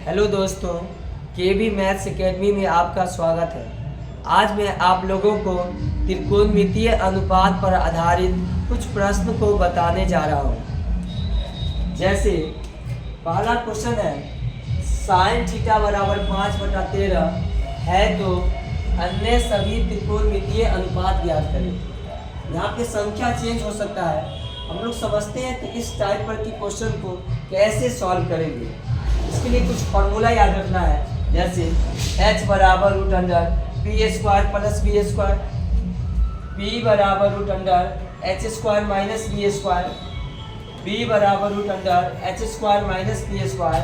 Hello दोस्तों, केवी maths academy में आपका स्वागत है। आज मैं आप लोगों को त्रिकोणमितीय अनुपात पर आधारित कुछ प्रश्न को बताने जा रहा हूँ। जैसे पहला क्वेश्चन है, साइन थीटा बराबर 5/13 है तो अन्य सभी त्रिकोणमितीय अनुपात ज्ञात करें। यहाँ पे संख्या चेंज हो सकता है। हम लोग समझते हैं कि इस टाइप पर की क्वेश्चन को कैसे सॉल्व करेंगे। इसके लिए कुछ फॉर्मूला याद रखना है। जैसे h बराबर root under P square plus B square, p बराबर root under h square minus B square, b बराबर root under h square minus B square,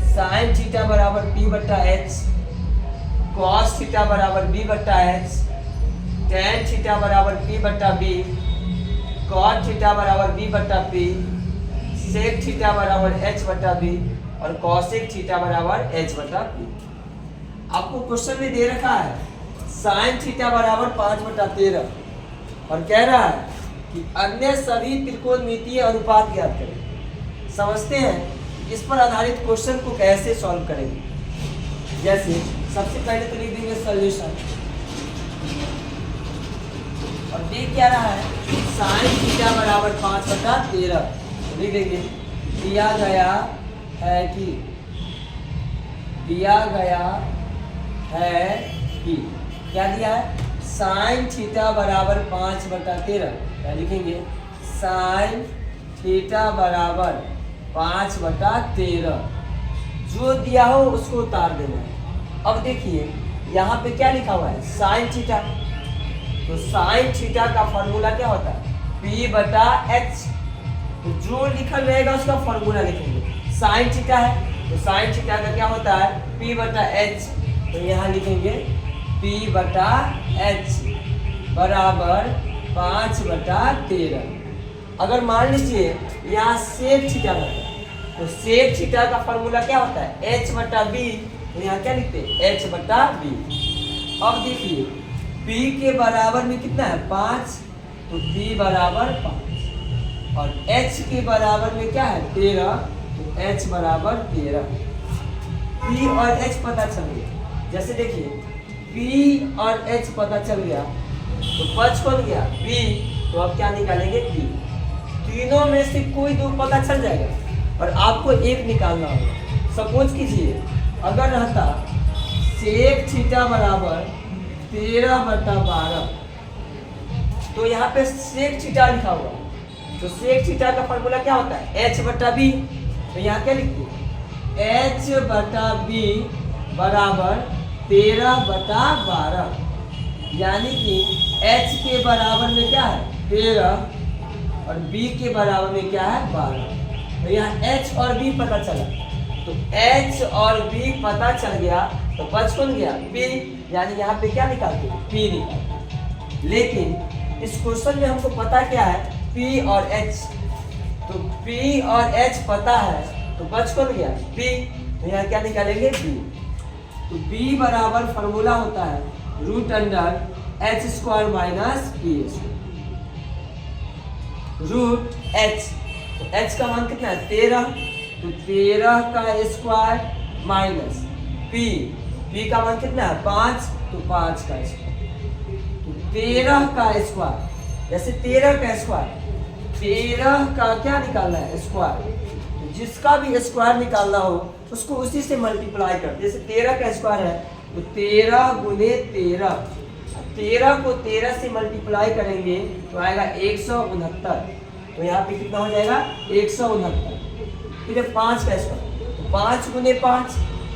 sine theta बराबर p बट्टा h, कॉस थीटा बराबर b बट्टा h, tan theta बराबर p बट्टा b, cot theta बराबर b बट्टा p, सेक थीटा बराबर h बट्टा b और कॉसेक थीटा बराबर h बटा p। आपको क्वेश्चन में दे रखा है साइन थीटा बराबर 5/13 और कह रहा है कि अन्य सभी त्रिकोणमितीय अनुपात ज्ञात करें। समझते हैं इस पर आधारित क्वेश्चन को कैसे सॉल्व करेंगे। जैसे सबसे पहले तो लिख देंगे सॉल्यूशन और देख क्या रहा है, साइन थीटा बराबर 5/13 लिख देंगे। दिया गया है कि क्या दिया है, साइन थीटा बराबर 5/13 क्या लिखेंगे, साइन थीटा बराबर 5/13 जो दिया हो उसको उतार देना है। अब देखिए यहाँ पे क्या लिखा हुआ है, साइन थीटा। तो साइन थीटा का फॉर्मूला क्या होता है, p/h। तो जो लिखा रहेगा उसका फॉर्मूला लिखेंगे। साइन थीटा है तो साइन थीटा का क्या होता है, p/h। तो यहाँ लिखेंगे p/h बराबर 5/13। अगर मान लीजिए यहाँ सेक थीटा होता है तो सेक थीटा का फॉर्मूला क्या होता है, h/b। तो यहाँ क्या लिखते हैं, h/b। अब देखिए p के बराबर में कितना है, 5, तो p बराबर 5 और h के बराबर में क्या है, 13, तो h बराबर 13। p और h पता चल गया। जैसे देखिए p और h पता चल गया तो बच कौन गया, p। तो अब क्या निकालेंगे, p। तीनों में से कोई दो पता चल जाएगा और आपको एक निकालना होगा। सपोज कीजिए अगर रहता सेक थीटा बराबर 13/12 तो यहाँ पे सेक थीटा लिखा हुआ, तो सेक थीटा का फॉर्मूला क्या होता है, h/b। तो यहाँ क्या लिखते हैं, h/b बराबर 13/12 यानी कि h के बराबर में क्या है, 13 और b के बराबर में क्या है, 12। तो यहाँ h और b पता चला, तो h और b पता चल गया तो बच कौन गया, p। यानी यहाँ पे क्या निकालते हैं, p निकालते। लेकिन इस क्वेश्चन में हमको पता क्या है, p और h। तो p और h पता है तो बच कौन गया, p। तो यहाँ क्या निकालेंगे, b। तो b बराबर फॉर्मूला होता है root under h square minus p root h। तो h का मान कितना है, 13, तो 13 का स्क्वायर माइनस p का मान कितना है, 5, तो 5 का स्क्वायर। तो 13 का स्क्वायर, जैसे 13 का स्क्वायर, 13 का क्या निकालना है, स्क्वायर। तो जिसका भी स्क्वायर निकालना हो उसको उसी से मल्टीप्लाई कर। जैसे 13 का स्क्वायर है तो 13 गुने 13, 13 को 13 से मल्टीप्लाई करेंगे तो आएगा 169। तो यहाँ पे कितना हो जाएगा, 169। फिर 5 का स्क्वायर, तो 5 गुने 5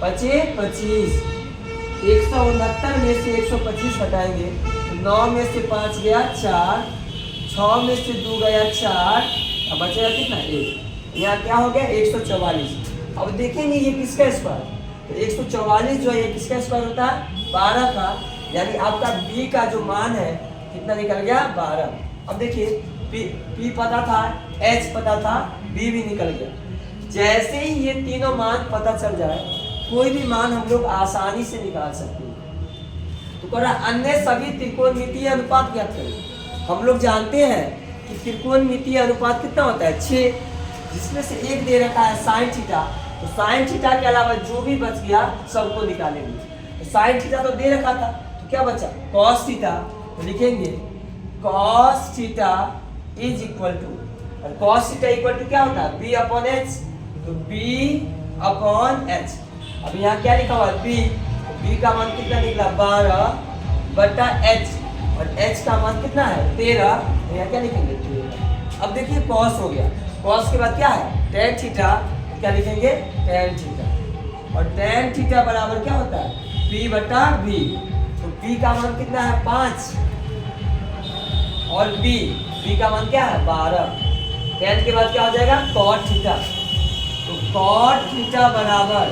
बचे 25। 169 में से 125 हटाएंगे तो 9 में से 5 गया 4, 6 में से 2 गया 4, अब बचेगा कितना, 1। यहाँ क्या हो गया, 144। अब देखेंगे ये किसका स्क्वायर, तो 144 जो है ये किसका स्क्वायर होता है, 12 का। यानी आपका b का जो मान है कितना निकल गया, 12। अब देखिए p पता था, h पता था, b भी निकल गया। जैसे ही ये तीनों मान पता चल जाए कोई भी मान हम लोग आसानी से निकाल सकते हैं। तो कह रहा अन्य सभी त्रिकोणमितीय अनुपात ज्ञात करें। हम लोग जानते हैं कि त्रिकोणमितीय अनुपात कितना होता है, 6, जिसमें से एक दे रखा है साइन थीटा। तो साइन थीटा के अलावा जो भी बच गया सबको निकालेंगे। तो साइन थीटा तो दे रखा था, तो क्या बचा कॉस थीटा। तो लिखेंगे cos theta is equal to, और कॉस थीटा इक्वल टू क्या होता है बी अपॉन एच, तो बी अपॉन एच। अब यहाँ क्या लिखा हुआ है बी, तो बी का मान कितना निकला 12 बटा एच, और एच का मान कितना है 13, तो यहाँ क्या लिखेंगे 13। अब देखिए कॉस हो गया, कॉस के बाद क्या है टेन थीटा, तो क्या लिखेंगे टेन थीटा, और टेन थीटा बराबर क्या होता है पी बटा बी। तो पी का मान कितना है 5, और बी का मान क्या है 12। टेन के बाद क्या हो जाएगा कॉट थीटा, तो कॉट थीटा बराबर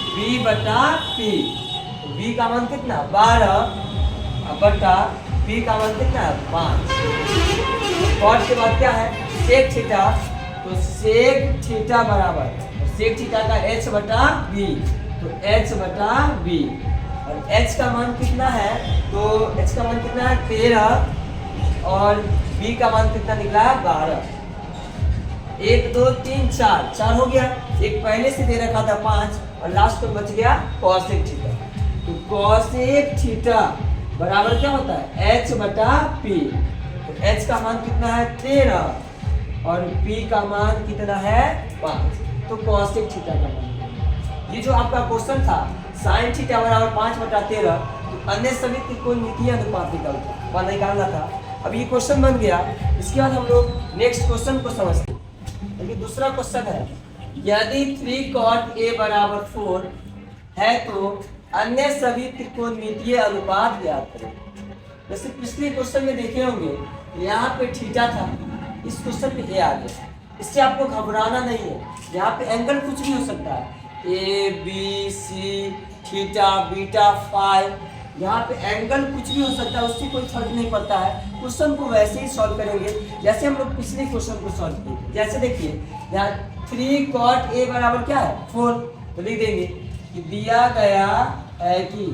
बी बटा पी। तो बी का मान कितना 12 बटा पी का मान कितना है 5। कॉट के बाद क्या है सेक थीटा, तो सेक थीटा बराबर सेक थीटा का एच बटा बी, तो एच बटा बी, और एच का मान कितना है, तो एच का मान कितना है 13, और बी का मान कितना निकला है 12। 1 2 3 4 हो गया, एक पहले से दे रखा था 5, और लास्ट में बच गया कॉसेक थीटा। तो कॉसेक थीटा बराबर क्या होता है h बटा p। तो h का मान कितना है 13, और p का मान कितना है 5, तो कॉसेक थीटा का मान। ये जो आपका क्वेश्चन था साइन थीटा बराबर 5 बटा 13, तो अन्य सभी त्रिकोणमितीय अनुपात निकालना था। अब ये क्वेश्चन बन गया, इसके बाद हम लोग नेक्स्ट क्वेश्चन को समझते हैं। देखिए दूसरा क्वेश्चन है, यदि 3 cot a बराबर 4 है तो अन्य सभी त्रिकोणमितीय अनुपात ज्ञात करें। जैसे पिछले क्वेश्चन में देखे होंगे यहाँ पे थीटा था, इस क्वेश्चन में ए आ गया। इससे आपको घबराना नहीं है, यहाँ पे एंगल कुछ भी हो सकता है, A B C theta beta phi, यहाँ पे एंगल कुछ भी हो सकता है, उससे कोई फर्क नहीं पड़ता है। क्वेश्चन को वैसे ही सॉल्व करेंगे जैसे हम लोग पिछले क्वेश्चन को सॉल्व किए। जैसे देखिए यहाँ 3 cot a बराबर क्या है 4, तो लिख देंगे कि दिया गया है कि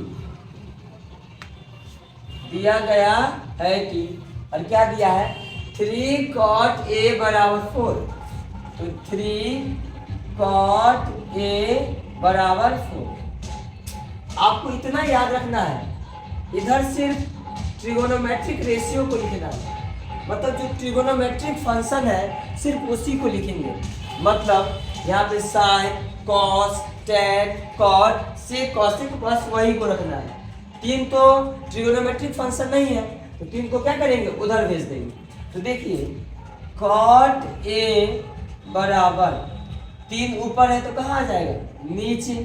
और क्या दिया है 3 cot a बराबर 4, तो 3 cot a बराबर 4। आपको इतना याद रखना है, इधर सिर्फ ट्रिगोनोमेट्रिक रेशियो को लिखना है, मतलब जो ट्रिगोनोमेट्रिक फंक्शन है सिर्फ उसी को लिखेंगे। मतलब यहाँ पे sine cos tan cot sec cosec बस वही को रखना है। 3 तो ट्रिगोनोमेट्रिक फंक्शन नहीं है, तो 3 को क्या करेंगे उधर भेज देंगे। तो देखिए कॉट ए बराबर 3 ऊपर है तो कहाँ आ जाएगा नीचे।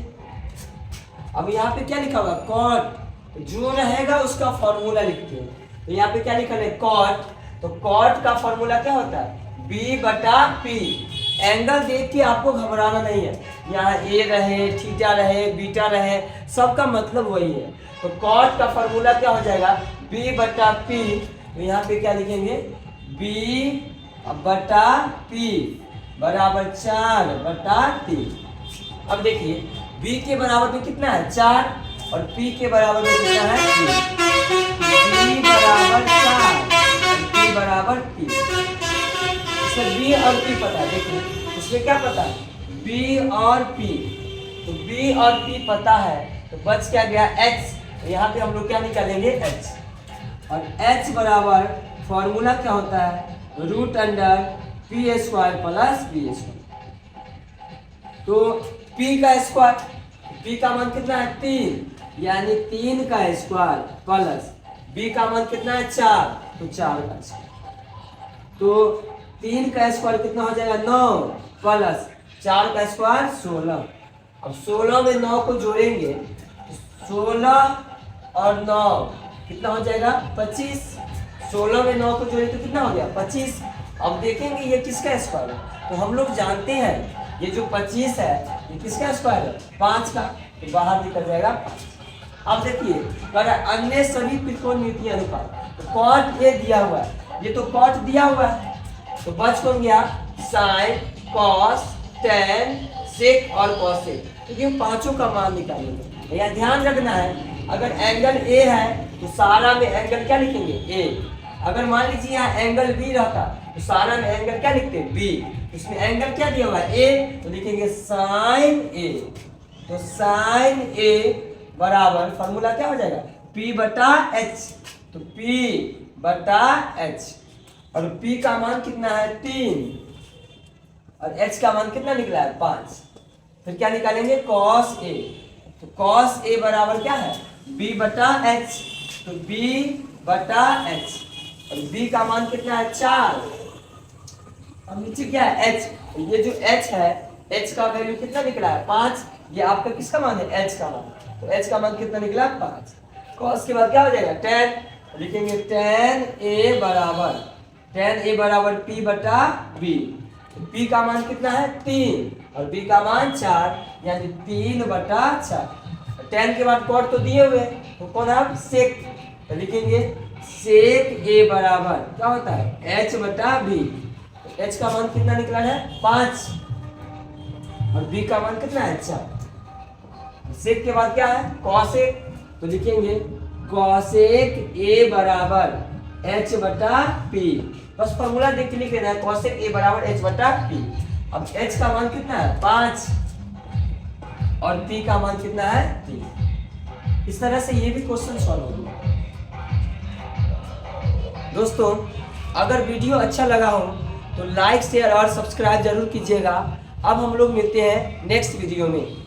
अब यहाँ पे क्या लिखा हुआ कॉट, जो रहेगा उसका फॉर्मूला लिखते हैं। तो यहाँ पे क्या लिखा है कॉट, तो कॉट का फॉर्मूला क्या होता है b बटा p। एंगल देख के आपको घबराना नहीं है, यहाँ a रहे थीटा रहे बीटा रहे सबका मतलब वही है। तो कॉट का फॉर्मूला क्या हो जाएगा b बटा p। तो यहाँ पे क्या लिखेंगे b बटा p बराबर 4 बटा 3। अब देखिए b के बराबर में कितना है 4, और p के बराबर में कितना है 3। b बराबर 4 और p बराबर 3। इसमें b और p पता है, देखिए इसमें क्या पता है b और p, तो b और p पता है, तो बच क्या गया h। तो यहाँ पे हम लोग क्या निकालेंगे h, और h बराबर फॉर्मूला क्या होता है root under p square plus b square. तो p का स्क्वायर, p का मान कितना है 3, यानी 3 का स्क्वायर प्लस b का मान कितना है 4, तो 4 का स्क्वायर। तो 3 का स्क्वायर कितना हो जाएगा 9 प्लस 4 का स्क्वायर 16। अब 16 में 9 को जोड़ेंगे तो 16 और 9 कितना हो जाएगा 25। 16 में 9 को जोड़ेंगे तो कितना हो गया 25। अब देखेंगे ये किसका स्क्वायर है, तो हम लोग जानते हैं ये जो 25 है ये किसका स्क्वायर है 5 का, तो बाहर निकल जाएगा 5। अब देखिए पर अन्य सभी त्रिकोणमितीय अनुपात, तो कॉट ए दिया हुआ है, ये तो कॉट दिया हुआ है, तो बच कौन गया साइन कॉस टेन सेक और कॉसेक। तो ये पांचों का मान निकालेंगे। यह ध्यान रखना है अगर एंगल ए है तो सारा में एंगल क्या लिखेंगे ए। अगर मान लीजिए यहाँ एंगल बी रहता तो सारा में एंगल क्या लिखते बी। इसमें एंगल क्या दिया हुआ है ए, तो लिखेंगे साइन ए। तो साइन ए बराबर फॉर्मूला क्या हो जाएगा P बटा H। तो P बटा H और P का मान कितना है 3 और H का मान कितना निकला है 5। फिर क्या निकालेंगे cos A। तो cos A बराबर क्या है B बटा H। तो B बटा H और B का मान कितना है 4 और नीचे क्या है H। ये जो H है H का वैल्यू कितना निकला है 5। ये आपका किसका मान है H का मान। तो H का मान कितना निकला 5। cos के बाद क्या हो जाएगा tan। लिखेंगे tan A बराबर P बटा B। P का मान कितना है 3 और B का मान 4 यानी 3 बटा 4। tan के बाद cot तो दिए हुए तो कौन है sec। तो लिखेंगे sec A बराबर क्या होता है H बटा B। H का मान कितना निकला है 5 और B का मान कितना है 4। सेक के बाद क्या है कॉसेक। तो लिखेंगे कॉसेक A बराबर H बटा P। बस फॉर्मूला देख के लिख लेना है कॉसेक A बराबर H बटा P। अब H का मान कितना है 5 और P का मान कितना है 3। इस तरह से ये भी क्वेश्चन सॉल्व होगा। दोस्तों अगर वीडियो अच्छा लगा हो तो लाइक शेयर और सब्सक्राइब जरूर कीजिएगा। अब हम लोग मिलते हैं नेक्स्ट वीडियो में।